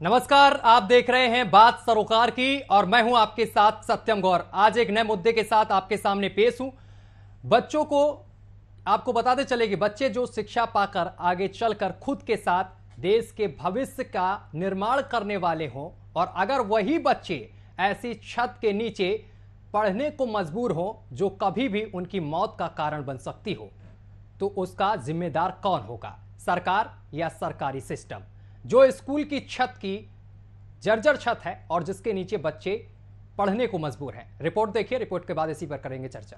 नमस्कार, आप देख रहे हैं बात सरोकार की और मैं हूं आपके साथ सत्यम गौर। आज एक नए मुद्दे के साथ आपके सामने पेश हूं। बच्चों को आपको बताते चले कि बच्चे जो शिक्षा पाकर आगे चलकर खुद के साथ देश के भविष्य का निर्माण करने वाले हों, और अगर वही बच्चे ऐसी छत के नीचे पढ़ने को मजबूर हो जो कभी भी उनकी मौत का कारण बन सकती हो, तो उसका जिम्मेदार कौन होगा? सरकार या सरकारी सिस्टम? जो स्कूल की छत की जर्जर छत है और जिसके नीचे बच्चे पढ़ने को मजबूर हैं। रिपोर्ट देखिए, रिपोर्ट के बाद इसी पर करेंगे चर्चा।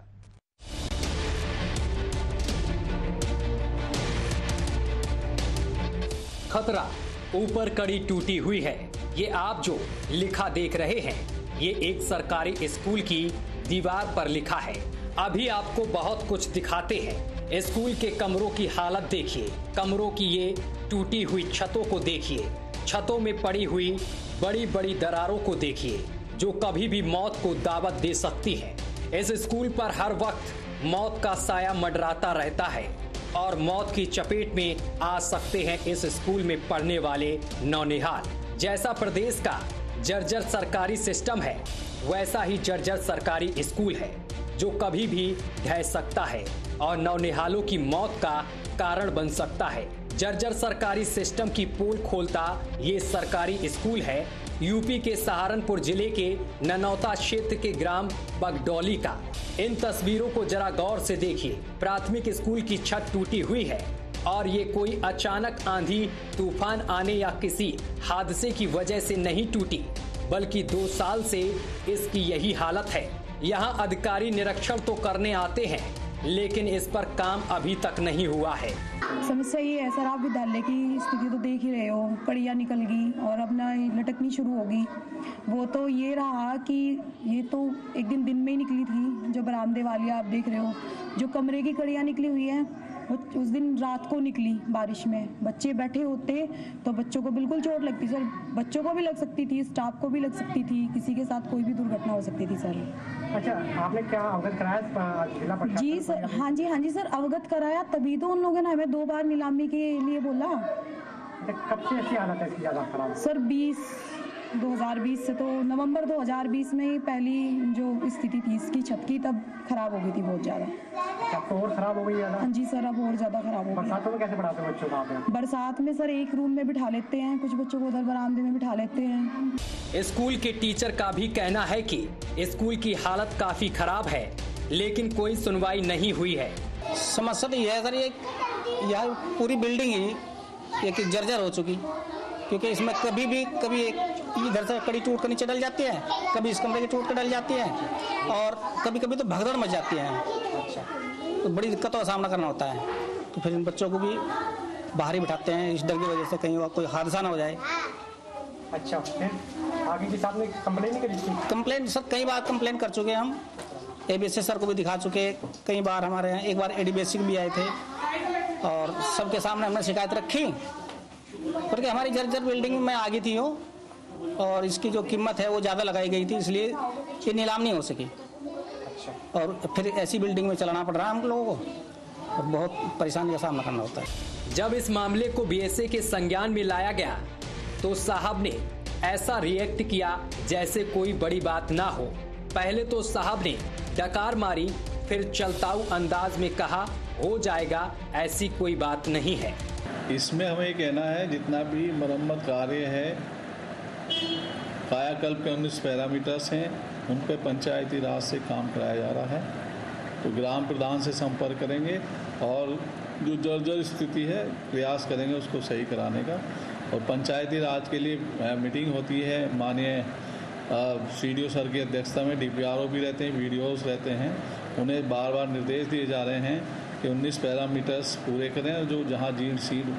खतरा, ऊपर कड़ी टूटी हुई है। ये आप जो लिखा देख रहे हैं, ये एक सरकारी स्कूल की दीवार पर लिखा है। अभी आपको बहुत कुछ दिखाते हैं। स्कूल के कमरों की हालत देखिए, कमरों की ये टूटी हुई छतों को देखिए, छतों में पड़ी हुई बड़ी बड़ी दरारों को देखिए जो कभी भी मौत को दावत दे सकती हैं। इस स्कूल पर हर वक्त मौत का साया मंडराता रहता है और मौत की चपेट में आ सकते हैं इस स्कूल में पढ़ने वाले नौनिहाल। जैसा प्रदेश का जर्जर सरकारी सिस्टम है, वैसा ही जर्जर सरकारी स्कूल है जो कभी भी ढह सकता है और नौनिहालों की मौत का कारण बन सकता है। जर्जर सरकारी सिस्टम की पोल खोलता ये सरकारी स्कूल है यूपी के सहारनपुर जिले के ननौता क्षेत्र के ग्राम बगडौली का। इन तस्वीरों को जरा गौर से देखिए। प्राथमिक स्कूल की छत टूटी हुई है और ये कोई अचानक आंधी तूफान आने या किसी हादसे की वजह से नहीं टूटी, बल्कि 2 साल से इसकी यही हालत है। यहाँ अधिकारी निरीक्षण तो करने आते हैं, लेकिन इस पर काम अभी तक नहीं हुआ है। समस्या ये है सर, आप विद्यालय की स्थिति तो देख ही रहे हो, कड़ियाँ निकल गई और अपना लटकनी शुरू होगी। वो तो ये रहा कि ये तो एक दिन में ही निकली थी, जो बरामदे वाली आप देख रहे हो। जो कमरे की कड़ियाँ निकली हुई है वो उस दिन रात को निकली बारिश में। बच्चे बैठे होते तो बच्चों को बिल्कुल चोट लगती सर, बच्चों को भी लग सकती थी, स्टाफ को भी लग सकती थी, किसी के साथ कोई भी दुर्घटना हो सकती थी सर। अच्छा, आपने क्या अवगत कराया जिला प्रशासन? जी सर, हाँ जी सर, अवगत कराया, तभी तो उन लोगों ने हमें 2 बार नीलामी के लिए बोला। कब से ऐसी हालत है इसकी ज़्यादा खराब? सर 2020 से, तो नवंबर 2020 में ही पहली जो स्थिति थी इसकी छत की, तब खराब हो गई थी बहुत ज़्यादा। अब तो और खराब हो गई ज़्यादा? हाँ जी सर, अब और ज़्यादा खराब हो गई। बरसातों में कैसे पढ़ाते हो बच्चों को आप? बरसात में सर एक रूम में बिठा लेते हैं, कुछ बच्चों को उधर बरामदे में बिठा लेते हैं। स्कूल के टीचर का भी कहना है कि स्कूल की हालत काफी खराब है, लेकिन कोई सुनवाई नहीं हुई है। समस्या तो यह है सर, ये यह पूरी बिल्डिंग ही एक जर्जर हो चुकी, क्योंकि इसमें कभी इधर से कड़ी टूट कर नीचे डल जाती है, कभी इस कमरे की टूट कर डल जाती है और कभी तो भगदड़ मच जाती है। तो बड़ी दिक्कतों का सामना करना होता है। तो फिर इन बच्चों को भी बाहर ही बिठाते हैं इस डर की वजह से कहीं कोई हादसा ना हो जाए। अच्छा, फिर आगे के साथ में कंप्लेन नहीं करी थी? कंप्लेन सर कई बार कंप्लेन कर चुके हैं हम, एबीएससी सर को भी दिखा चुके कई बार। हमारे यहाँ एक बार एडीबीएससी भी आए थे और सबके सामने हमने शिकायत रखी, क्योंकि हमारी जर्जर बिल्डिंग में आ गई थी वो, और इसकी जो कीमत है वो ज़्यादा लगाई गई थी, इसलिए ये नीलाम नहीं हो सकी। और फिर ऐसी बिल्डिंग में चलाना पड़ रहा है हम लोगों को, और बहुत परेशानी का सामना करना होता है। जब इस मामले को बीएसए के संज्ञान में लाया गया तो साहब ने ऐसा रिएक्ट किया जैसे कोई बड़ी बात ना हो। पहले तो साहब ने डकार मारी, फिर चलताऊ अंदाज में कहा हो जाएगा, ऐसी कोई बात नहीं है। इसमें हमें कहना है जितना भी मरम्मत कार्य है, कायाकल्प के 19 पैरामीटर्स हैं, उन पर पंचायती राज से काम कराया जा रहा है। तो ग्राम प्रधान से संपर्क करेंगे और जो जर्जर स्थिति है प्रयास करेंगे उसको सही कराने का। और पंचायती राज के लिए मीटिंग होती है, माननीय सीडीओ सर की अध्यक्षता में डीपीआरओ भी रहते हैं, वीडियोस रहते हैं, उन्हें बार बार निर्देश दिए जा रहे हैं कि 19 पैरामीटर्स पूरे करें, और जो जहाँ जीर्ण शीर्ण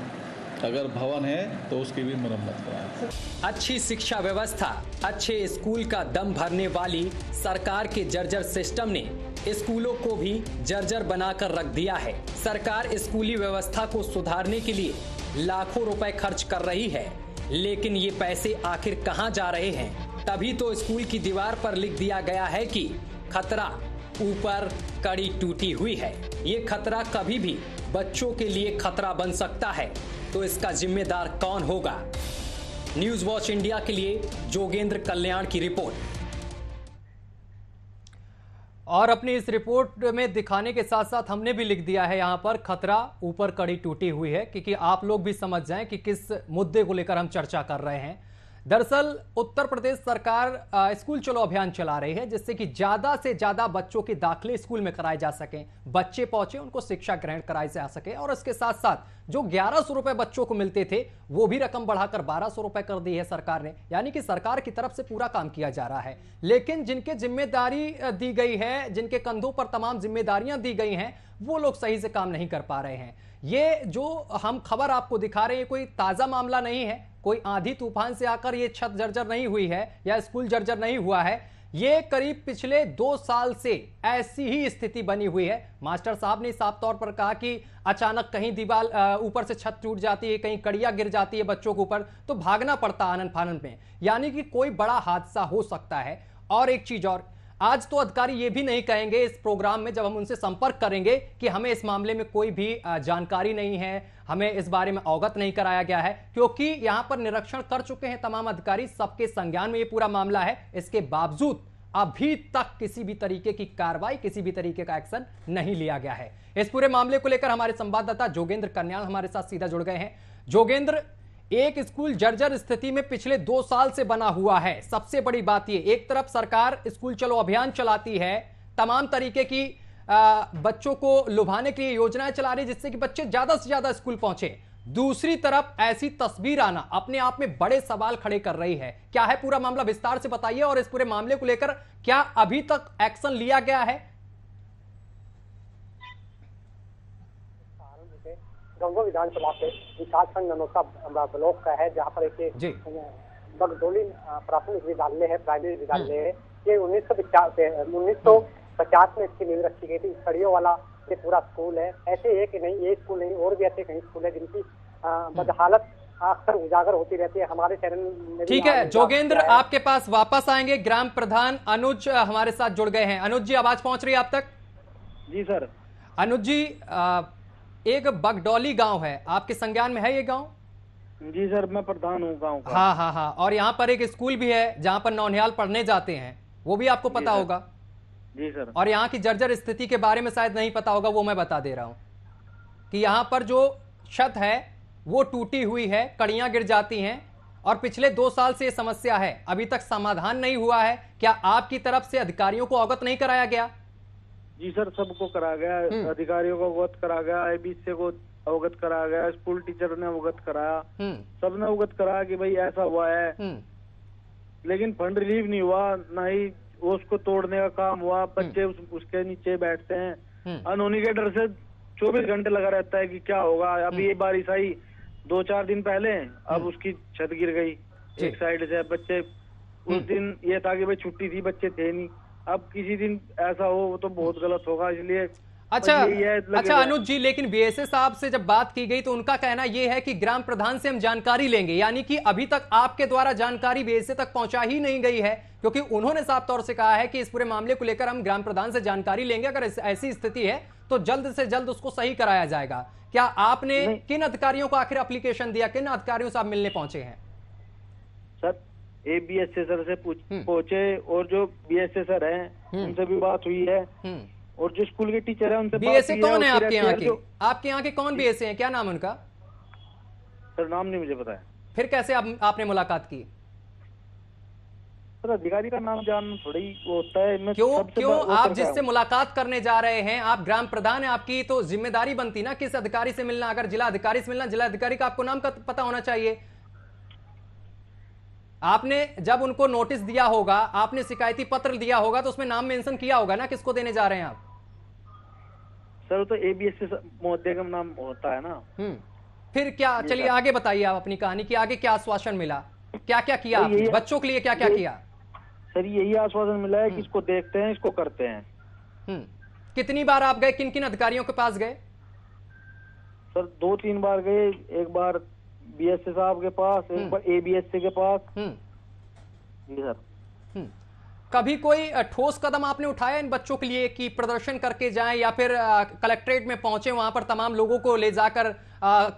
अगर भवन है तो उसकी भी मरम्मत कराएं। अच्छी शिक्षा व्यवस्था, अच्छे स्कूल का दम भरने वाली सरकार के जर्जर सिस्टम ने स्कूलों को भी जर्जर बनाकर रख दिया है। सरकार स्कूली व्यवस्था को सुधारने के लिए लाखों रुपए खर्च कर रही है, लेकिन ये पैसे आखिर कहां जा रहे हैं? तभी तो स्कूल की दीवार पर लिख दिया गया है कि खतरा, ऊपर कड़ी टूटी हुई है। ये खतरा कभी भी बच्चों के लिए खतरा बन सकता है, तो इसका जिम्मेदार कौन होगा? न्यूज वॉच इंडिया के लिए जोगेंद्र कल्याण की रिपोर्ट। और अपनी इस रिपोर्ट में दिखाने के साथ साथ हमने भी लिख दिया है यहाँ पर खतरा ऊपर कड़ी टूटी हुई है, क्योंकि आप लोग भी समझ जाएं कि किस मुद्दे को लेकर हम चर्चा कर रहे हैं। दरअसल उत्तर प्रदेश सरकार स्कूल चलो अभियान चला रही है, जिससे कि ज्यादा से ज्यादा बच्चों के दाखिले स्कूल में कराए जा सकें, बच्चे पहुंचे उनको शिक्षा ग्रहण कराई जा सके। और इसके साथ साथ जो 1100 रुपए बच्चों को मिलते थे वो भी रकम बढ़ाकर 1200 रुपए कर दी है सरकार ने। यानी कि सरकार की तरफ से पूरा काम किया जा रहा है। लेकिन जिनके जिम्मेदारी दी गई है, जिनके कंधों पर तमाम जिम्मेदारियां दी गई हैं, वो लोग सही से काम नहीं कर पा रहे हैं। ये जो हम खबर आपको दिखा रहे हैं कोई ताजा मामला नहीं है, कोई आंधी तूफान से आकर ये छत जर्जर नहीं हुई है या स्कूल जर्जर नहीं हुआ है। ये करीब पिछले 2 साल से ऐसी ही स्थिति बनी हुई है। मास्टर साहब ने साफ तौर पर कहा कि अचानक कहीं दीवार ऊपर से छत टूट जाती है, कहीं कड़ियां गिर जाती है बच्चों के ऊपर, तो भागना पड़ता आनन फानन में, यानी कि कोई बड़ा हादसा हो सकता है। और एक चीज और, आज तो अधिकारी ये भी नहीं कहेंगे इस प्रोग्राम में जब हम उनसे संपर्क करेंगे कि हमें इस मामले में कोई भी जानकारी नहीं है, हमें इस बारे में अवगत नहीं कराया गया है, क्योंकि यहां पर निरीक्षण कर चुके हैं तमाम अधिकारी, सबके संज्ञान में ये पूरा मामला है। इसके बावजूद अभी तक किसी भी तरीके की कार्रवाई, किसी भी तरीके का एक्शन नहीं लिया गया है। इस पूरे मामले को लेकर हमारे संवाददाता जोगेंद्र कल्याण हमारे साथ सीधा जुड़ गए हैं। जोगेंद्र, एक स्कूल जर्जर स्थिति में पिछले 2 साल से बना हुआ है। सबसे बड़ी बात यह, एक तरफ सरकार स्कूल चलो अभियान चलाती है, तमाम तरीके की बच्चों को लुभाने के लिए योजनाएं चला रही है जिससे कि बच्चे ज्यादा से ज्यादा स्कूल पहुंचे। दूसरी तरफ ऐसी तस्वीर आना अपने आप में बड़े सवाल खड़े कर रही है। क्या है पूरा मामला, विस्तार से बताइए। और इस पूरे मामले को लेकर क्या अभी तक एक्शन लिया गया है? गंगो विधानसभा के विकासखंड ननौसा ब्लॉक का है, जहाँ पर एक बगडोली प्राथमिक विद्यालय है, प्राइमरी विद्यालय है। ये 1950 में इसकी नींव रखी गई थी। सड़ियों वाला ये पूरा स्कूल है। ऐसे एक नहीं, ये स्कूल नहीं, और भी ऐसे कई स्कूल है जिनकी बदहालत अक्सर उजागर होती रहती है। हमारे चैनल में ठीक है जोगेंद्र, आपके पास वापस आएंगे। ग्राम प्रधान अनुज हमारे साथ जुड़ गए हैं। अनुज जी, आवाज पहुंच रही है आप तक? जी सर। अनुज जी, एक बगडौली गांव है, आपके संज्ञान में है ये गांव? जी सर, मैं प्रधान हूँ गांव का। हाँ। और यहाँ पर एक स्कूल भी है जहाँ पर नौनिहाल पढ़ने जाते हैं, वो भी आपको पता होगा? जी सर। और यहाँ की जर्जर स्थिति के बारे में शायद नहीं पता होगा, वो मैं बता दे रहा हूँ कि यहाँ पर जो छत है वो टूटी हुई है, कड़ियां गिर जाती हैं और पिछले 2 साल से ये समस्या है, अभी तक समाधान नहीं हुआ है। क्या आपकी तरफ से अधिकारियों को अवगत नहीं कराया गया? जी सर, सबको करा गया, अधिकारियों को अवगत करा गया, IBC को अवगत कराया गया, स्कूल टीचर ने अवगत कराया, सबने अवगत कराया कि भाई ऐसा हुआ है। लेकिन फंड रिलीव नहीं हुआ, ना ही वो उसको तोड़ने का काम हुआ। बच्चे उसके नीचे बैठते हैं, अनहोनी के डर से 24 घंटे लगा रहता है कि क्या होगा। अभी ये बारिश आई 2-4 दिन पहले, अब उसकी छत गिर गई एक साइड से। बच्चे उस दिन ये था कि भाई छुट्टी थी, बच्चे थे नहीं। अब किसी दिन ऐसा हो तो बहुत गलत होगा, इसलिए अच्छा अनुज जी, लेकिन BSA साहब से जब बात की गई तो उनका कहना यह है कि ग्राम प्रधान से हम जानकारी लेंगे, यानी कि अभी तक आपके द्वारा जानकारी BSA तक पहुंचा ही नहीं गई है, क्योंकि उन्होंने साफ तौर से कहा है कि इस पूरे मामले को लेकर हम ग्राम प्रधान से जानकारी लेंगे, अगर ऐसी स्थिति है तो जल्द से जल्द उसको सही कराया जाएगा। क्या आपने किन अधिकारियों को आखिर एप्लीकेशन दिया, किन अधिकारियों से आप मिलने पहुंचे हैं? सर, BSA सर से पहुंचे, और जो BSA सर हैं उनसे भी बात हुई है, और जो स्कूल के टीचर हैं उनसे BSA कौन है आपके यहाँ के? आपके यहाँ के कौन BSA हैं, क्या नाम उनका? सर नाम नहीं मुझे पता है। फिर कैसे आपने मुलाकात की? सर अधिकारी का नाम जानना थोड़ी वो होता है। क्यों आप जिससे मुलाकात करने जा रहे हैं, आप ग्राम प्रधान है, आपकी तो जिम्मेदारी बनती ना किस अधिकारी से मिलना। अगर जिला अधिकारी से मिलना, जिला अधिकारी का आपको नाम का पता होना चाहिए। आपने जब उनको नोटिस दिया होगा, आपने शिकायती पत्र दिया होगा, तो उसमें नाम मेंशन किया होगा ना किसको देने जा रहे हैं आप? सर तो ABSA महोदय का नाम होता है ना। फिर क्या, चलिए आगे बताइए आप अपनी कहानी की, आगे क्या आश्वासन मिला, क्या क्या किया आपने बच्चों के लिए, क्या क्या किया? सर यही आश्वासन मिला है कि इसको देखते हैं, इसको करते हैं। कितनी बार आप गए, किन किन अधिकारियों के पास गए? सर 2-3 बार गए, एक बार BSA साहब के पास, एक बार ABSA के पास। जी सर। कभी कोई ठोस कदम आपने उठाया इन बच्चों के लिए कि प्रदर्शन करके जाएं, या फिर कलेक्ट्रेट में पहुंचे, वहां पर तमाम लोगों को ले जाकर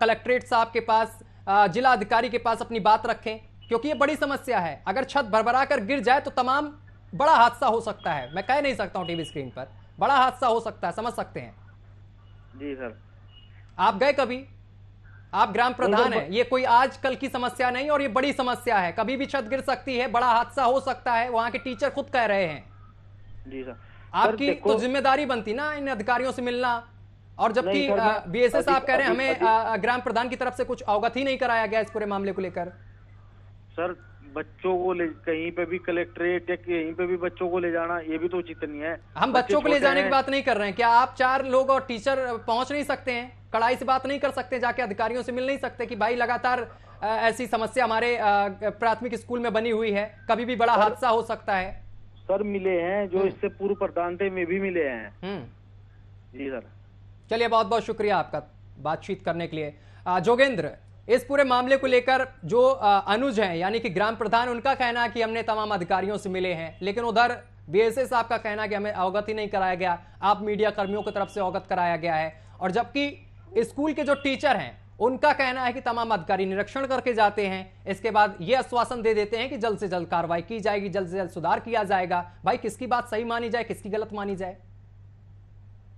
कलेक्ट्रेट साहब के पास, जिला अधिकारी के पास अपनी बात रखें? क्योंकि ये बड़ी समस्या है। अगर छत भरभरा कर गिर जाए तो तमाम बड़ा हादसा हो सकता है। मैं कह नहीं सकता हूं टीवी स्क्रीन पर, बड़ा हादसा हो सकता है, समझ सकते हैं। जी सर। आप गए कभी? आप ग्राम प्रधान हैं, ये कोई आजकल की समस्या नहीं और ये बड़ी समस्या है। कभी भी छत गिर सकती है, बड़ा हादसा हो सकता है। वहां के टीचर खुद कह रहे हैं। जी सर। आपकी तो जिम्मेदारी बनती ना इन अधिकारियों से मिलना, और जबकि बीएसए साहब कह रहे हैं हमें ग्राम प्रधान की तरफ से कुछ अवगत ही नहीं कराया गया इस पूरे मामले को लेकर। सर बच्चों को कहीं पे भी कलेक्ट्रेट या कहीं पे भी बच्चों को ले जाना ये भी तो उचित नहीं है। हम बच्चों को ले जाने की बात नहीं कर रहे हैं। क्या आप 4 लोग और टीचर पहुंच नहीं सकते हैं? कड़ाई से बात नहीं कर सकते? जाके अधिकारियों से मिल नहीं सकते कि भाई लगातार ऐसी समस्या हमारे प्राथमिक स्कूल में बनी हुई है, कभी भी बड़ा हादसा हो सकता है? सर मिले हैं, जो इससे पूर्व प्रधान थे में भी मिले हैं। जी सर। चलिए, बहुत बहुत शुक्रिया आपका बातचीत करने के लिए। जोगेंद्र, इस पूरे मामले को लेकर जो अनुज हैं यानी कि ग्राम प्रधान, उनका कहना है कि हमने तमाम अधिकारियों से मिले हैं, लेकिन उधर बीएसए साहब का कहना है कि हमें अवगत ही नहीं कराया गया, आप मीडिया कर्मियों की तरफ से अवगत कराया गया है। और जबकि स्कूल के जो टीचर हैं उनका कहना है कि तमाम अधिकारी निरीक्षण करके जाते हैं, इसके बाद ये आश्वासन दे देते हैं कि जल्द से जल्द कार्रवाई की जाएगी, जल्द से जल्द सुधार किया जाएगा। भाई किसकी बात सही मानी जाए, किसकी गलत मानी जाए?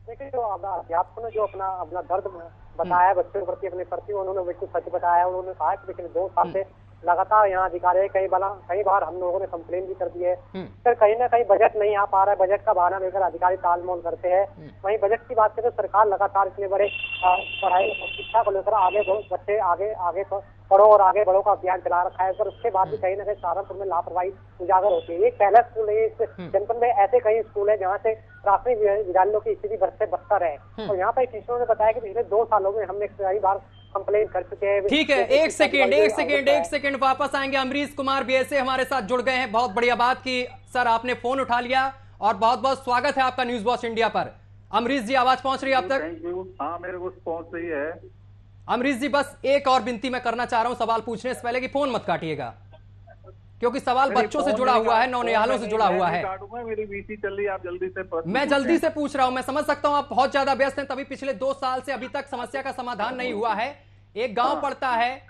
देखिए, जो अध्यापकों ने जो अपना दर्द बताया बच्चों के प्रति, अपने प्रति, उन्होंने बिल्कुल सच बताया। उन्होंने कहा कि पिछले 2 साल से लगातार यहाँ अधिकारी कई बार हम लोगों ने कंप्लेन भी कर दी है। फिर कहीं ना कहीं बजट नहीं आ पा रहा है, बजट का बहाना लेकर अधिकारी तालमोल करते हैं। वहीं बजट की बात करें तो सरकार लगातार इतने बड़े पढ़ाई शिक्षा को लेकर आगे बच्चे आगे पढ़ो और आगे बढ़ो का अभियान चला रखा है, पर उसके बाद भी कहीं ना कहीं सहारनपुर में लापरवाही उजागर होती है। ये पहला स्कूल है, इस जनपद में ऐसे कई स्कूल है जहाँ से प्राथमिक विद्यालयों की स्थिति बढ़ते बदतर है। और यहाँ पर टीचरों ने बताया कि पिछले 2 सालों में हमने कई बार कंप्लेन कर चुके हैं। ठीक है, एक सेकेंड वापस आएंगे। अमरीश कुमार बीएसए हमारे साथ जुड़ गए हैं। बहुत बढ़िया बात की सर, आपने फोन उठा लिया और बहुत बहुत स्वागत है आपका न्यूज वॉच इंडिया पर। अमरीश जी, आवाज पहुंच रही है आप तक? हाँ, मेरे को पहुंच रही है। अमरीश जी, बस एक और विनती मैं करना चाह रहा हूं सवाल पूछने से पहले कि फोन मत काटिएगा, क्योंकि सवाल बच्चों से जुड़ा हुआ है, नौनिहालों से जुड़ा हुआ है। मेरी वीसी चल रही है, आप जल्दी से मैं जल्दी से पूछ रहा हूं। मैं समझ सकता हूं आप बहुत ज्यादा व्यस्त हैं, तभी पिछले 2 साल से अभी तक समस्या का समाधान नहीं हुआ है। एक गांव पड़ता है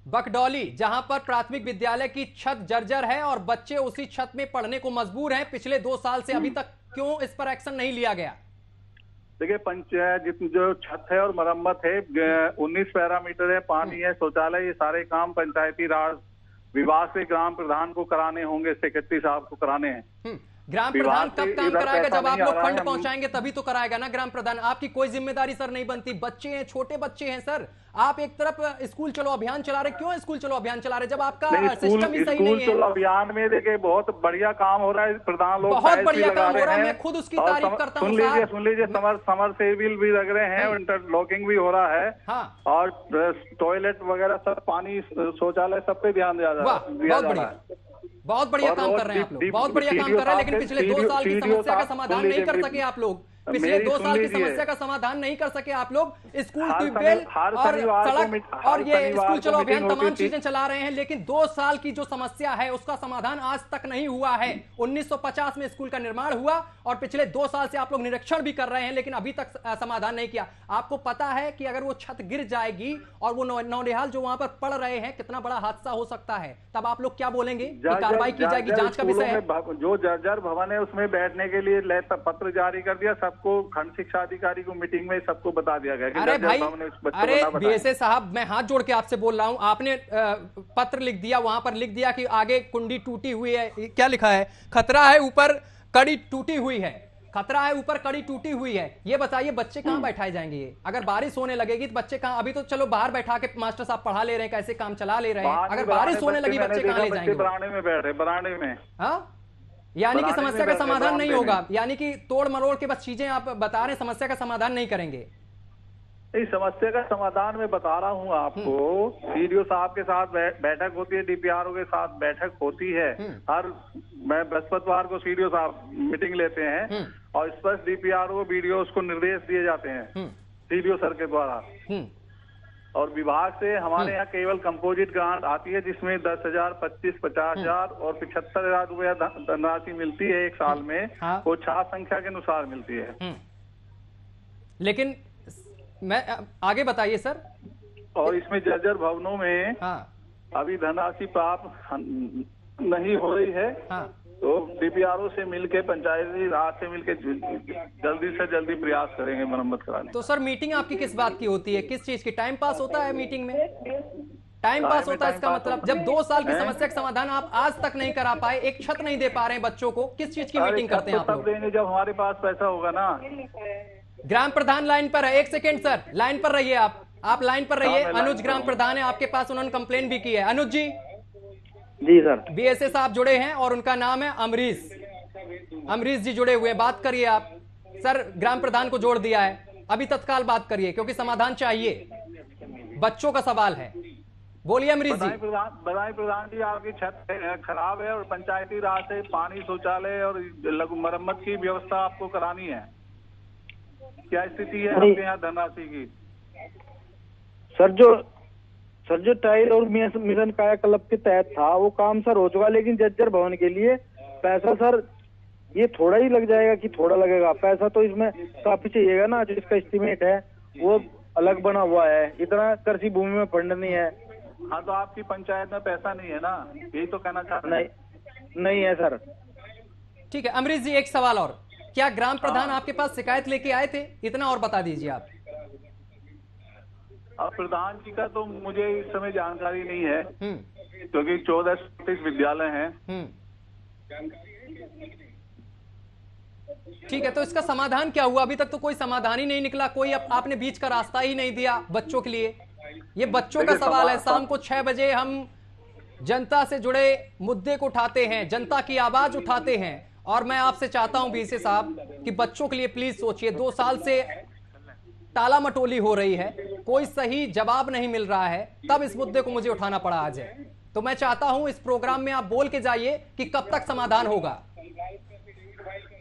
बकडौली, जहां पर प्राथमिक विद्यालय की छत जर्जर है और बच्चे उसी छत में पढ़ने को मजबूर हैं। पिछले 2 साल से अभी तक क्यों इस पर एक्शन नहीं लिया गया? देखिए, पंचायत जो छत है और मरम्मत है, 19 पैरामीटर है, पानी है, शौचालय, ये सारे काम पंचायती राज विभाग से ग्राम प्रधान को कराने होंगे, सेक्रेटरी साहब को कराने हैं। ग्राम प्रधान कब काम कराएगा? जब आप लोग फंड पहुंचाएंगे तभी तो कराएगा ना ग्राम प्रधान। आपकी कोई जिम्मेदारी सर नहीं बनती। बच्चे हैं, छोटे बच्चे हैं सर। आप एक तरफ स्कूल चलो अभियान चला रहे, क्यों स्कूल चलो अभियान चला रहे जब आपका सिस्टम ही सही नहीं है? स्कूल अभियान में देखिए बहुत बढ़िया काम हो रहा है, प्रधान लोग बहुत बढ़िया काम हो रहा है, मैं खुद उसकी तारीफ करता हूँ। सुन लीजिए, समर सेविल भी लग रहे हैं, इंटरलॉकिंग भी हो रहा है। हाँ। और टॉयलेट वगैरह सब, पानी, शौचालय, सब पे ध्यान दिया जा रहा है। बहुत बढ़िया काम कर रहे हैं आप लोग, बहुत बढ़िया काम कर रहे हैं। लेकिन पिछले 2 साल की समस्या का समाधान नहीं कर सके आप लोग। पिछले 2 साल की समस्या का समाधान नहीं कर सके आप लोग। स्कूल ट्यूबवेल और सड़क और ये स्कूल चलो अभियान तमाम चीजें चला रहे हैं, लेकिन 2 साल की जो समस्या है उसका समाधान आज तक नहीं हुआ है। 1950 में स्कूल का निर्माण हुआ और पिछले 2 साल से आप लोग निरीक्षण भी कर रहे हैं, लेकिन अभी तक समाधान नहीं किया। आपको पता है कि अगर वो छत गिर जाएगी और वो नौनिहाल जो वहां पर पढ़ रहे हैं, कितना बड़ा हादसा हो सकता है, तब आप लोग क्या बोलेंगे? कार्रवाई की जाएगी, जांच का विषय है। जो जर्जर भवन है उसमें बैठने के लिए पत्र जारी कर दिया, सबको खंड शिक्षा अधिकारी को मीटिंग में सबको बता दिया गया। अरे भाई, अरे बीएसए साहब, मैं हाथ जोड़ के आपसे बोल रहा हूं, आपने पत्र लिख दिया, वहां पर लिख दिया कि आगे कुंडी टूटी हुई है। क्या लिखा है? खतरा है, ऊपर कड़ी टूटी हुई है। खतरा है, ऊपर कड़ी टूटी हुई है। ये बताइए बच्चे कहां बैठाए जाएंगे? ये अगर बारिश होने लगेगी तो बच्चे कहां? अभी तो चलो बाहर बैठा के मास्टर साहब पढ़ा ले रहे हैं, कैसे काम चला ले रहे हैं। अगर बारिश होने लगी बच्चे कहां ले जाएंगे? बरामदे में बैठे, बरामदे में। हाँ, यानी कि समस्या का समाधान नहीं होगा, यानी कि तोड़ मरोड़ के बस चीजें आप बता रहे हैं, समस्या का समाधान नहीं करेंगे। इस समस्या का समाधान मैं बता रहा हूँ आपको। सीडीओ साहब के साथ बैठक होती है, डीपीआरओ के साथ बैठक होती है। मैं बृहस्पतिवार को सीडीओ साहब मीटिंग लेते हैं और स्पष्ट डीपीआरओ बीडीओ को निर्देश दिए जाते हैं सीडीओ सर के द्वारा। और विभाग से हमारे यहाँ केवल कंपोजिट ग्रांट आती है, जिसमें 10,000, 25,000, 50,000 और 75,000 रुपया धनराशि मिलती है एक साल में। वो छात्र संख्या के अनुसार मिलती है। लेकिन मैं आगे बताइए सर। और इसमें जर्जर भवनों में अभी धनराशि प्राप्त नहीं हो रही है। हाँ। तो डीपीआरओ से मिलके, पंचायती राज से मिलके जल्दी से जल्दी प्रयास करेंगे मरम्मत कराने। तो सर मीटिंग आपकी किस बात की होती है, किस चीज की? टाइम पास होता है मीटिंग में? टाइम पास होता है इसका मतलब? जब 2 साल की समस्या का समाधान आप आज तक नहीं करा पाए, एक छत नहीं दे पा रहे हैं बच्चों को, किस चीज की मीटिंग करते हैं आप लोग? तब देंगे जब हमारे पास पैसा होगा ना। ग्राम प्रधान लाइन पर है, 1 सेकेंड सर, लाइन पर रहिए आप लाइन पर रहिए। अनुज ग्राम प्रधान है आपके पास, उन्होंने कंप्लेन भी की है। अनुज जी। जी सर। बीएसए साहब जुड़े हैं और उनका नाम है अमरीश। अमरीश जी जुड़े हुए हैं, बात करिए आप। सर ग्राम प्रधान को जोड़ दिया है, अभी तत्काल बात करिए क्योंकि समाधान चाहिए, बच्चों का सवाल है। बोलिए अमरीश जी। बधाई प्रधान जी, आपकी छत खराब है और पंचायती राज से पानी, शौचालय और लघु मरम्मत की व्यवस्था आपको करानी है। क्या स्थिति है आपके यहाँ धनराशि की? सर जो टाइल और मिशन कायाकल्प के तहत था वो काम सर हो चुका, लेकिन जर्जर भवन के लिए पैसा सर ये थोड़ा ही लग जाएगा कि थोड़ा लगेगा? पैसा तो इसमें काफी चाहिएगा ना, जो इसका एस्टिमेट है वो अलग बना हुआ है, इतना कृषि भूमि में फंड नहीं है। हाँ, तो आपकी पंचायत में पैसा नहीं है ना, यही तो कहना चाहते हैं। नहीं है सर। ठीक है अमरीश जी, एक सवाल और, क्या ग्राम प्रधान आपके पास शिकायत लेके आए थे? इतना और बता दीजिए आप। अब प्रधान जी का तो मुझे इस समय जानकारी नहीं है, क्योंकि 14 विद्यालय हैं। ठीक है, तो इसका समाधान क्या हुआ? अभी तक तो कोई समाधान ही नहीं निकला, कोई आपने बीच का रास्ता ही नहीं दिया बच्चों के लिए। ये बच्चों का सवाल है। शाम को 6 बजे हम जनता से जुड़े मुद्दे को उठाते हैं, जनता की आवाज उठाते हैं, और मैं आपसे चाहता हूं बीसी साहब कि बच्चों के लिए प्लीज सोचिए। 2 साल से टाला मटोली हो रही है, कोई सही जवाब नहीं मिल रहा है, तब इस मुद्दे को मुझे उठाना पड़ा आज है। तो मैं चाहता हूं इस प्रोग्राम में आप बोल के जाइए कि कब तक समाधान होगा।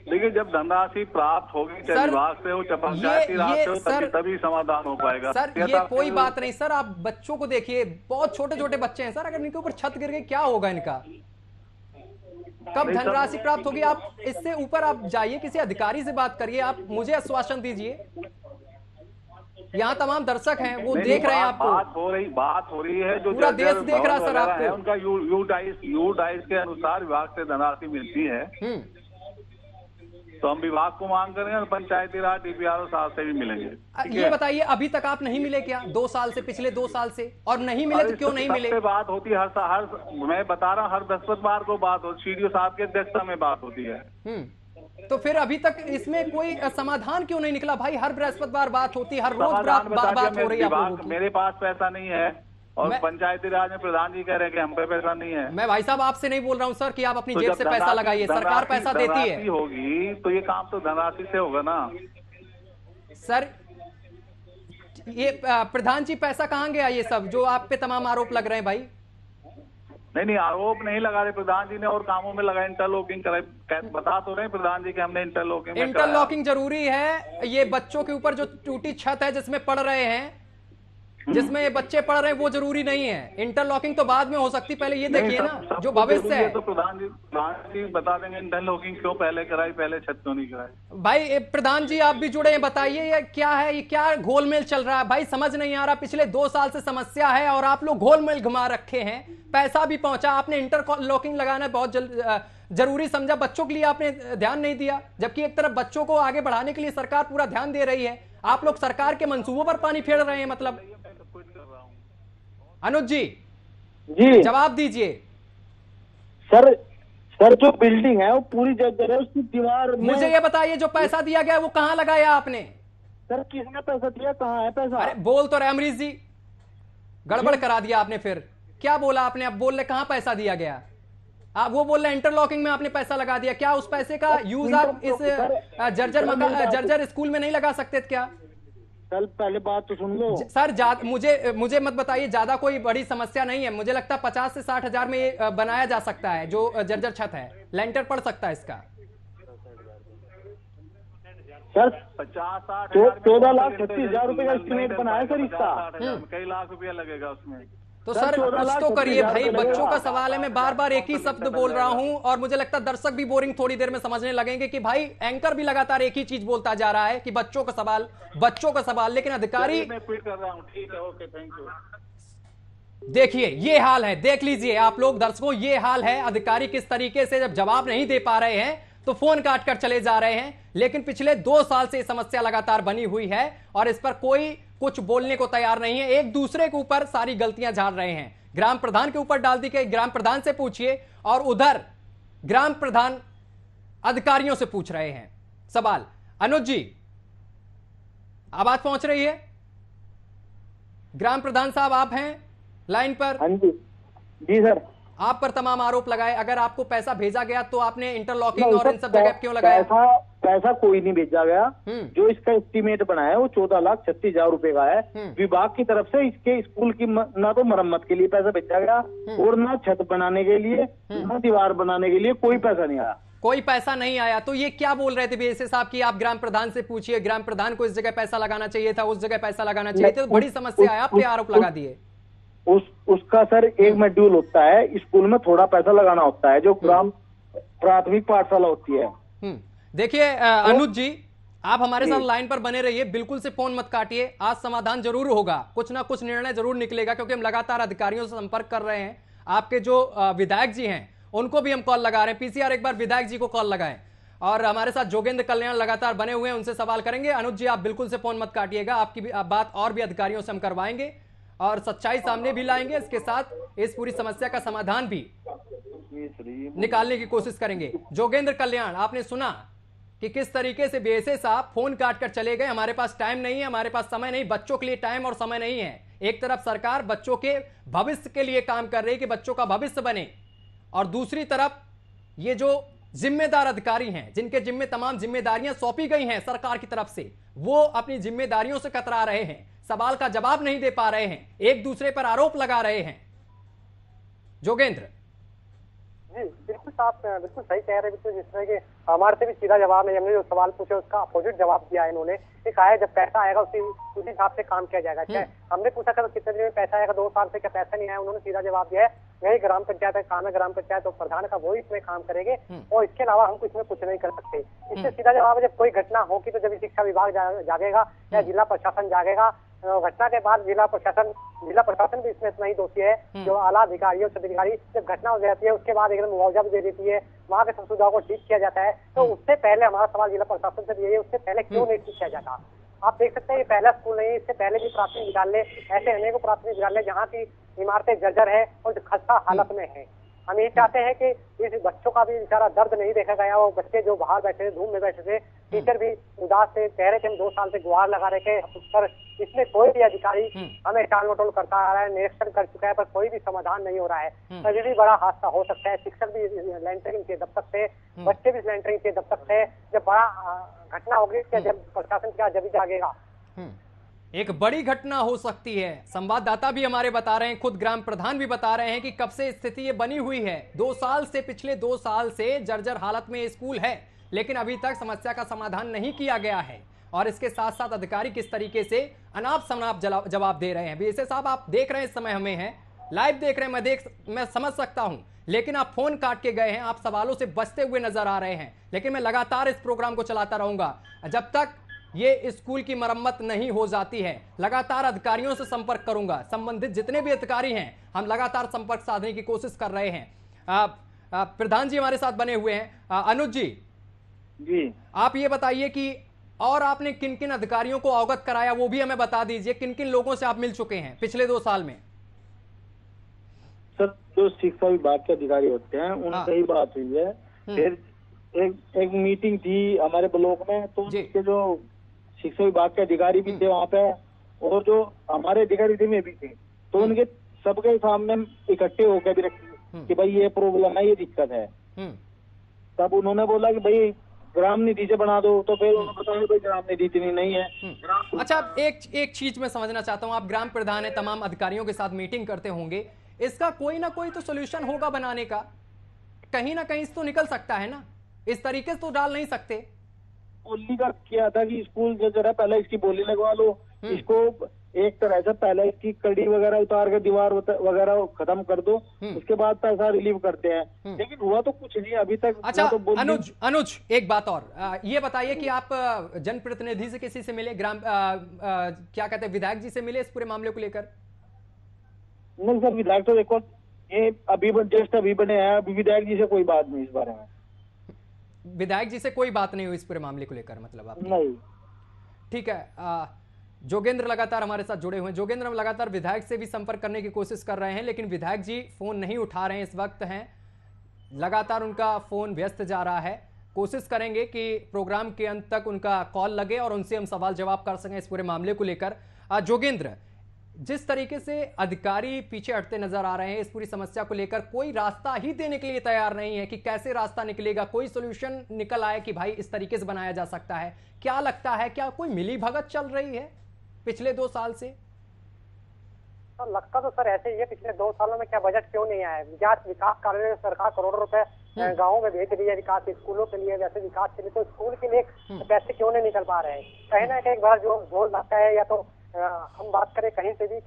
देखिए, जब धनराशि प्राप्त होगी, चाहे विभाग से हो, चाहे पंचायती राज से हो, तभी समाधान हो पाएगा। सर ये कोई बात नहीं सर, आप बच्चों को देखिए, बहुत छोटे छोटे बच्चे हैं सर, अगर इनके ऊपर छत गिर गई क्या होगा इनका? कब धनराशि प्राप्त होगी? आप इससे ऊपर आप जाइए, किसी अधिकारी से बात करिए, आप मुझे आश्वासन दीजिए। यहाँ तमाम दर्शक हैं, वो देख रहे हैं आपको। बात हो रही है, जो पूरा देश देख रहा सर आपको। उनका यू डाइस के अनुसार विभाग से धनराशि मिलती है, तो हम विभाग को मांग करेंगे और पंचायती राज डीपीआरओ साहब से भी मिलेंगे। ये बताइए अभी तक आप नहीं मिले क्या? 2 साल से, पिछले 2 साल से, और नहीं मिले तो क्यों नहीं मिले? बात होती है हर मैं बता रहा हूँ, हर बृहस्पतिवार को बात होती, सीडीओ साहब की अध्यक्षता में बात होती है। तो फिर अभी तक इसमें कोई समाधान क्यों नहीं निकला भाई? हर बृहस्पतिवार बात होती, हर रोज बात हो रही है। मेरे पास पैसा नहीं है और पंचायती राज में प्रधान जी कह रहे हैं कि हम पे पैसा नहीं है। मैं भाई साहब आपसे नहीं बोल रहा हूँ सर कि आप अपनी जेब से पैसा लगाइए, सरकार पैसा देती है। होगी तो ये काम तो धनराशि से होगा ना सर। ये प्रधान जी पैसा कहाँ गया ये सब जो आप पे तमाम आरोप लग रहे हैं भाई? नहीं, आरोप नहीं लगा रहे, प्रधान जी ने और कामों में लगा, इंटरलॉकिंग कराई। बता तो रहे प्रधान जी कि हमने इंटरलॉकिंग जरूरी है। ये बच्चों के ऊपर जो टूटी छत है जिसमें पढ़ रहे हैं, जिसमें ये बच्चे पढ़ रहे हैं, वो जरूरी नहीं है। इंटरलॉकिंग तो बाद में हो सकती, पहले ये देखिए ना जो भविष्य है। तो प्रधान जी बता देंगे इंटरलॉकिंग क्यों पहले कराई, पहले छत क्यों नहीं कराई। भाई प्रधान जी आप भी जुड़े हैं, बताइए ये क्या है, ये क्या घोलमेल चल रहा है भाई? समझ नहीं आ रहा। पिछले 2 साल से समस्या है और आप लोग घोलमेल घुमा रखे हैं। पैसा भी पहुंचा, आपने इंटरलॉकिंग लगाना बहुत जरूरी समझा, बच्चों के लिए आपने ध्यान नहीं दिया, जबकि एक तरफ बच्चों को आगे बढ़ाने के लिए सरकार पूरा ध्यान दे रही है, आप लोग सरकार के मंसूबों पर पानी फेर रहे हैं। मतलब अनुज जी जवाब दीजिए। सर जो बिल्डिंग है वो पूरी जगह है, उसकी दीवार में। मुझे ये बताइए जो पैसा दिया गया वो कहाँ लगाया आपने? सर किसने पैसा दिया, कहाँ है पैसा? अरे बोल तो रहे अमरीश जी, गड़बड़ करा दिया आपने। फिर क्या बोला आपने? अब बोल रहे कहाँ पैसा दिया गया? आप वो बोल रहे इंटरलॉकिंग में आपने पैसा लगा दिया। क्या उस पैसे का यूज आप इस जर्जर स्कूल में नहीं लगा सकते क्या? कल पहले बात तो सुन लो सर। मुझे मत बताइए, ज्यादा कोई बड़ी समस्या नहीं है। मुझे लगता है 50 से 60 हजार में ये बनाया जा सकता है, जो जर्जर छत है। लेंटर पड़ सकता है इसका। सर 14,36,000 रुपए का एस्टिमेट बनाया सर इसका। कई लाख रुपया लगेगा उसमें। तो सर कुछ तो करिए भाई, बच्चों का सवाल है। मैं बार बार एक ही शब्द बोल रहा हूं और मुझे लगता है दर्शक भी बोरिंग थोड़ी देर में समझने लगेंगे कि भाई एंकर भी लगातार एक ही चीज बोलता जा रहा है कि बच्चों का सवाल, लेकिन अधिकारी। मैं ट्वीट कर रहा हूं। ठीक है, ओके, थैंक यू। देखिए ये हाल है, देख लीजिए आप लोग दर्शकों, ये हाल है। अधिकारी किस तरीके से जब जवाब नहीं दे पा रहे हैं तो फोन काट कर चले जा रहे हैं। लेकिन पिछले 2 साल से समस्या लगातार बनी हुई है और इस पर कोई कुछ बोलने को तैयार नहीं है। एक दूसरे के ऊपर सारी गलतियां झाड़ रहे हैं। ग्राम प्रधान के ऊपर डाल दी गई, ग्राम प्रधान से पूछिए, और उधर ग्राम प्रधान अधिकारियों से पूछ रहे हैं सवाल। अनुज जी, आवाज पहुंच रही है? ग्राम प्रधान साहब आप हैं लाइन पर? हाँ जी, जी सर। आप पर तमाम आरोप लगाए। अगर आपको पैसा भेजा गया तो आपने इंटरलॉकिंग और इन सब जगह क्यों लगाया? पैसा कोई नहीं भेजा गया। जो इसका एस्टीमेट बनाया है वो 14,36,000 रुपए का है। विभाग की तरफ से इसके स्कूल की ना तो मरम्मत के लिए पैसा भेजा गया और ना छत बनाने के लिए, ना दीवार बनाने के लिए कोई पैसा नहीं आया। कोई पैसा नहीं आया। तो ये क्या बोल रहे थे बीएसए साहब की आप ग्राम प्रधान से पूछिए, ग्राम प्रधान को इस जगह पैसा लगाना चाहिए था, उस जगह पैसा लगाना चाहिए था, तो बड़ी समस्या है। आप पे आरोप लगा दिए। उसका सर एक मॉड्यूल होता है, स्कूल में थोड़ा पैसा लगाना होता है, जो ग्राम प्राथमिक पाठशाला होती है। देखिए अनुज जी, आप हमारे साथ लाइन पर बने रहिए, बिल्कुल से फोन मत काटिए। आज समाधान जरूर होगा, कुछ ना कुछ निर्णय जरूर निकलेगा, क्योंकि हम लगातार अधिकारियों से संपर्क कर रहे हैं। आपके जो विधायक जी हैं उनको भी हम कॉल लगा रहे हैं। पीसीआर एक बार विधायक जी को कॉल लगाएं। और हमारे साथ जोगेंद्र कल्याण लगातार बने हुए हैं, उनसे सवाल करेंगे। अनुज जी, आप बिल्कुल से फोन मत काटिएगा, आपकी बात और भी अधिकारियों से हम करवाएंगे और सच्चाई सामने भी लाएंगे। इसके साथ इस पूरी समस्या का समाधान भी निकालने की कोशिश करेंगे। जोगेंद्र कल्याण, आपने सुना कि किस तरीके से बीएसए साहब फोन काट कर चले गए। हमारे पास टाइम नहीं है, हमारे पास समय नहीं, बच्चों के लिए टाइम और समय नहीं है। एक तरफ सरकार बच्चों के भविष्य के लिए काम कर रही है कि बच्चों का भविष्य बने, और दूसरी तरफ ये जो जिम्मेदार अधिकारी हैं, जिनके जिम्मे तमाम जिम्मेदारियां सौंपी गई हैं सरकार की तरफ से, वो अपनी जिम्मेदारियों से कतरा रहे हैं, सवाल का जवाब नहीं दे पा रहे हैं, एक दूसरे पर आरोप लगा रहे हैं। जोगेंद्र जी बिल्कुल, आप बिल्कुल सही कह रहे हैं। बिल्कुल जिस तरह के हमारे से भी सीधा जवाब नहीं, हमने जो सवाल पूछे उसका अपोजिट जवाब दिया है इन्होंने। एक आया जब पैसा आएगा उसी हिसाब से काम किया जाएगा। क्या हमने पूछा था कितने दिन में पैसा आएगा, 2 साल से क्या पैसा नहीं आया? उन्होंने सीधा जवाब दिया है, यही ग्राम पंचायत का काम है, ग्राम पंचायत तो प्रधान का, वो इसमें काम करेंगे और इसके अलावा हम इसमें कुछ नहीं कर सकते। इससे सीधा जवाब है, जब कोई घटना होगी तो जब शिक्षा विभाग जागेगा या जिला प्रशासन जागेगा। घटना के बाद जिला प्रशासन भी इसमें इतना ही दोषी है, जो आला अधिकारियों से अधिकारी जब घटना हो जाती है उसके बाद एकदम मुआवजा भी दे देती है, वहाँ के सब सुविधाओं को ठीक किया जाता है। तो उससे पहले हमारा सवाल जिला प्रशासन से भी है, उससे पहले क्यों नहीं ठीक किया जाता? आप देख सकते हैं ये पहला स्कूल नहीं है, इससे पहले भी प्राथमिक विद्यालय, ऐसे अनेकों प्राथमिक विद्यालय जहाँ की इमारतें जर्जर है और खस्ता हालत में है। हम ये चाहते हैं कि इस बच्चों का भी बेचारा दर्द नहीं देखा गया। वो बच्चे जो बाहर बैठे थे, धूप में बैठे थे, टीचर भी उदास से कह रहे थे हम 2 साल से गुहार लगा रहे थे, पर इसमें कोई भी अधिकारी हमें टाल मटोल करता आ रहा है, निरीक्षण कर चुका है, पर कोई भी समाधान नहीं हो रहा है। अभी भी बड़ा हादसा हो सकता है। शिक्षक भी लैंटरिंग के दब तक थे, बच्चे भी लैंटरिंग के दब तक थे। जब बड़ा घटना होगी, जब प्रशासन क्या जब जागेगा, एक बड़ी घटना हो सकती है। संवाददाता भी हमारे बता रहे हैं, खुद ग्राम प्रधान भी बता रहे हैं कि कब से स्थिति ये बनी हुई है। 2 साल से, पिछले 2 साल से जर्जर हालत में स्कूल है, लेकिन अभी तक समस्या का समाधान नहीं किया गया है। और इसके साथ साथ अधिकारी किस तरीके से अनाप शनाप जवाब दे रहे हैं। बीएसए साहब, आप देख रहे हैं, इस समय हमें हैं, लाइव देख रहे हैं, मैं समझ सकता हूं, लेकिन आप फोन काट के गए हैं, आप सवालों से बचते हुए नजर आ रहे हैं। लेकिन मैं लगातार इस प्रोग्राम को चलाता रहूंगा जब तक ये स्कूल की मरम्मत नहीं हो जाती है। लगातार अधिकारियों से संपर्क करूंगा, संबंधित जितने भी अधिकारी हैं हम लगातार संपर्क साधने की कोशिश कर रहे हैं। प्रधान जी हमारे साथ बने हुए हैं। अनुज जी, आप ये बताइए कि और आपने किन किन अधिकारियों को अवगत कराया, वो भी हमें बता दीजिए। किन किन लोगों से आप मिल चुके हैं पिछले 2 साल में? सर, जो शिक्षा विभाग के अधिकारी होते हैं उनसे ही बात हुई है। फिर एक मीटिंग थी हमारे ब्लॉक में, तो उसके जो शिक्षा विभाग के अधिकारी भी थे वहाँ पे, और जो हमारे अधिकारी थे में भी थे, तो उनके सबके सामने इकट्ठे होकर भी रखे कि भाई ये प्रॉब्लम है, ये दिक्कत है। तब उन्होंने बोला कि भाई ग्राम निधि से बना दो, तो फिर उन्होंने बताया भाई ग्राम निधि नहीं है। अच्छा, एक चीज मैं समझना चाहता हूँ, आप ग्राम प्रधान है, तमाम अधिकारियों के साथ मीटिंग करते होंगे, इसका कोई ना कोई तो सोल्यूशन होगा बनाने का, कहीं ना कहीं तो निकल सकता है ना, इस तरीके से तो डाल नहीं सकते। बोली का किया था कि स्कूल जो जरा पहले इसकी बोली लगवा लो, इसको एक तरह से पहले इसकी कड़ी वगैरह उतार के दीवार वगैरह खत्म कर दो, उसके बाद पैसा रिलीव करते हैं। लेकिन हुआ तो कुछ नहीं अभी तक। अच्छा तो अनुज एक बात और ये बताइए कि आप जनप्रतिनिधि से किसी से मिले, ग्राम क्या कहते हैं, विधायक जी से मिले इस पूरे मामले को लेकर? नहीं सर, विधायक तो देखो ये अभी बने हैं, अभी विधायक जी से कोई बात नहीं इस बारे में। विधायक जी से कोई बात नहीं हुई इस पूरे मामले को लेकर, मतलब आप? नहीं। ठीक है, जोगेंद्र लगातार हमारे साथ जुड़े हुए हैं। जोगेंद्र, हम लगातार विधायक से भी संपर्क करने की कोशिश कर रहे हैं, लेकिन विधायक जी फोन नहीं उठा रहे हैं, इस वक्त हैं लगातार उनका फोन व्यस्त जा रहा है। कोशिश करेंगे कि प्रोग्राम के अंत तक उनका कॉल लगे और उनसे हम सवाल जवाब कर सकें इस पूरे मामले को लेकर। जोगेंद्र, जिस तरीके से अधिकारी पीछे हटते नजर आ रहे हैं इस पूरी समस्या को लेकर, कोई रास्ता ही देने के लिए तैयार नहीं है कि कैसे रास्ता निकलेगा, कोई सोल्यूशन निकल आए कि भाई इस तरीके से बनाया जा सकता है। क्या लगता है, क्या कोई मिली भगत चल रही है पिछले 2 साल से? तो लगता तो सर ऐसे ही है, पिछले 2 सालों में क्या बजट क्यों नहीं आया? विकास कार्य सरकार करोड़ों रुपए गाँव में भेज रही है, विकास स्कूलों के लिए, वैसे विकास के लिए, तो स्कूल के लिए पैसे क्यों नहीं निकल पा रहे हैं? कहीं ना कहीं एक बार जो जोर लगता है, या तो हम बात करें कहीं से भी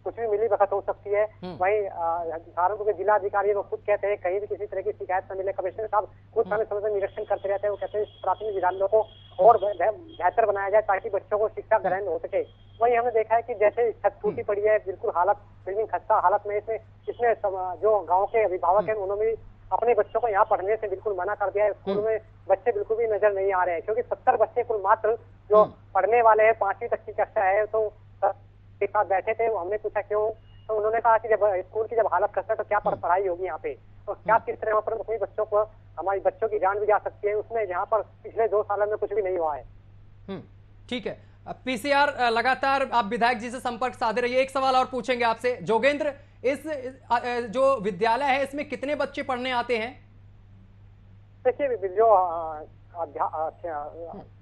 कुछ भी मिली भगत हो सकती है। वहीं सहारनपुर के जिला अधिकारी वो खुद कहते हैं कहीं भी किसी तरह की शिकायत न मिले। कमिश्नर साहब खुद समय समय पर निरीक्षण करते रहते हैं, वो कहते हैं प्राथमिक विद्यालयों को और बेहतर बनाया जाए ताकि बच्चों को शिक्षा ग्रहण हो सके। वहीं हमने देखा है कि जैसे छत टूटी पड़ी है, बिल्कुल हालत बिल्डिंग खस्ता हालत में, इसमें जो गाँव के अभिभावक है उन्होंने भी अपने बच्चों को यहाँ पढ़ने से बिल्कुल मना कर दिया है। स्कूल में बच्चे बिल्कुल भी नजर नहीं आ रहे हैं, क्योंकि 70 बच्चे कुल मात्र जो पढ़ने वाले हैं, 5वीं तक की कक्षा है। तो के साथ बैठे थे, हमने पूछा क्यों, तो उन्होंने कहा कि जब स्कूल की जब हालत खस्ता है तो क्या पढ़ाई होगी यहाँ पे, तो क्या किस तरह पर अपने बच्चों को, हमारी बच्चों की जान भी जा सकती है उसमें, जहाँ पर पिछले 2 सालों में कुछ भी नहीं हुआ है। ठीक है, पीसीआर लगातार आप विधायक जी से संपर्क साधे रहिए। एक सवाल और पूछेंगे आपसे जोगेंद्र, इस जो विद्यालय है इसमें कितने बच्चे पढ़ने आते हैं? देखिए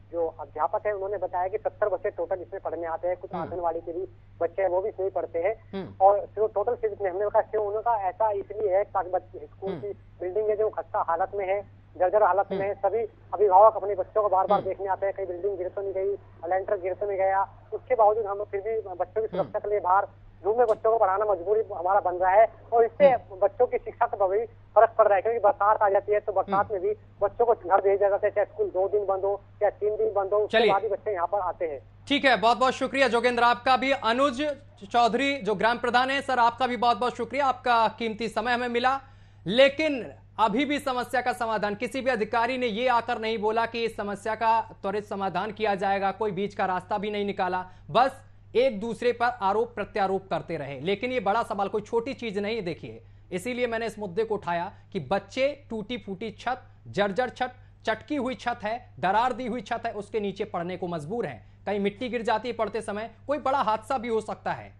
जो अध्यापक है उन्होंने बताया कि 70 बच्चे टोटल इसमें पढ़ने आते हैं। कुछ आंगनवाड़ी के भी बच्चे हैं, वो भी इसमें पढ़ते हैं। और जो टोटल फीस में हमने कहा क्यों, उन्होंने कहा ऐसा इसलिए है ताकि स्कूल की बिल्डिंग है जो खस्ता हालत में है, जर्जर हालत में है, सभी अभिभावक अपने बच्चों को बार बार देखने आते हैं। कहीं बिल्डिंग गिर तो नहीं गई, लेंटर गिर तो नहीं गया, उसके बावजूद हम फिर भी बच्चों की सुरक्षा के लिए बाहर रूम में बच्चों को पढ़ाना मजबूरी हमारा बन रहा है। और इससे बच्चों की शिक्षा पर भी फर्क पड़ रहा है, क्योंकि बरसात आ जाती है तो बरसात में भी बच्चों को घर भेजा जाता है, चाहे स्कूल 2 दिन बंद हो या 3 दिन बंद हो, उसके बाद ही बच्चे यहाँ पर आते हैं। ठीक है, बहुत बहुत शुक्रिया जोगेंद्र, आपका भी। अनुज चौधरी जो ग्राम प्रधान है, सर आपका भी बहुत बहुत शुक्रिया, आपका कीमती समय हमें मिला। लेकिन अभी भी समस्या का समाधान, किसी भी अधिकारी ने ये आकर नहीं बोला कि इस समस्या का त्वरित समाधान किया जाएगा, कोई बीच का रास्ता भी नहीं निकाला, बस एक दूसरे पर आरोप प्रत्यारोप करते रहे। लेकिन ये बड़ा सवाल कोई छोटी चीज नहीं, देखिए इसीलिए मैंने इस मुद्दे को उठाया कि बच्चे टूटी फूटी छत, जर्जर छत, चटकी हुई छत है, दरार दी हुई छत है, उसके नीचे पढ़ने को मजबूर हैं। कहीं मिट्टी गिर जाती है पढ़ते समय, कोई बड़ा हादसा भी हो सकता है।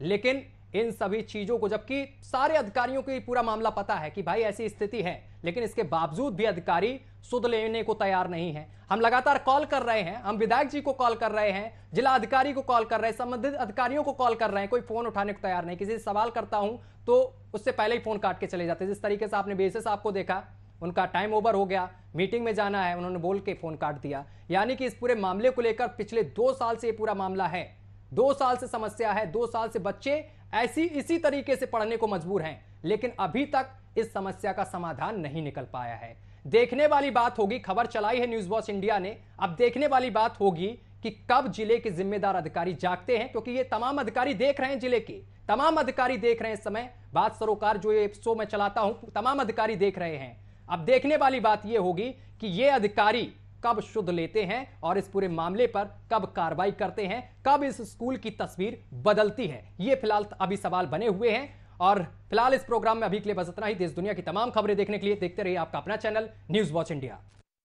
लेकिन इन सभी चीजों को, जबकि सारे अधिकारियों को पूरा मामला पता है कि भाई ऐसी स्थिति है, लेकिन इसके बावजूद भी अधिकारी सुध लेने को तैयार नहीं है। हम लगातार कॉल कर रहे हैं, हम विधायक जी को कॉल कर रहे हैं, जिला अधिकारी को कॉल कर रहे हैं, संबंधित अधिकारियों को कॉल कर रहे हैं, कोई फोन उठाने को तैयार नहीं। किसी से सवाल करता हूं तो उससे पहले ही फोन काट के चले जाते हैं। जिस तरीके से आपने बेसिस आपको देखा, उनका टाइम ओवर हो गया, मीटिंग में जाना है, उन्होंने बोल के फोन काट दिया। यानी कि इस पूरे मामले को लेकर पिछले 2 साल से पूरा मामला है, 2 साल से समस्या है, 2 साल से बच्चे इसी तरीके से पढ़ने को मजबूर हैं, लेकिन अभी तक इस समस्या का समाधान नहीं निकल पाया है। देखने वाली बात होगी, खबर चलाई है न्यूज वॉच इंडिया ने, अब देखने वाली बात होगी कि कब जिले के जिम्मेदार अधिकारी जागते हैं, क्योंकि ये तमाम अधिकारी देख रहे हैं, जिले के तमाम अधिकारी देख रहे हैं। इस समय बात सरोकार जो ये शो मैं चलाता हूं, तमाम अधिकारी देख रहे हैं। अब देखने वाली बात यह होगी कि ये अधिकारी कब शुद्ध लेते हैं और इस पूरे मामले पर कब कार्रवाई करते हैं, कब इस स्कूल की तस्वीर बदलती है। ये फिलहाल अभी सवाल बने हुए हैं। और फिलहाल इस प्रोग्राम में अभी के लिए बस इतना ही। देश दुनिया की तमाम खबरें देखने के लिए देखते रहिए आपका अपना चैनल न्यूज वॉच इंडिया।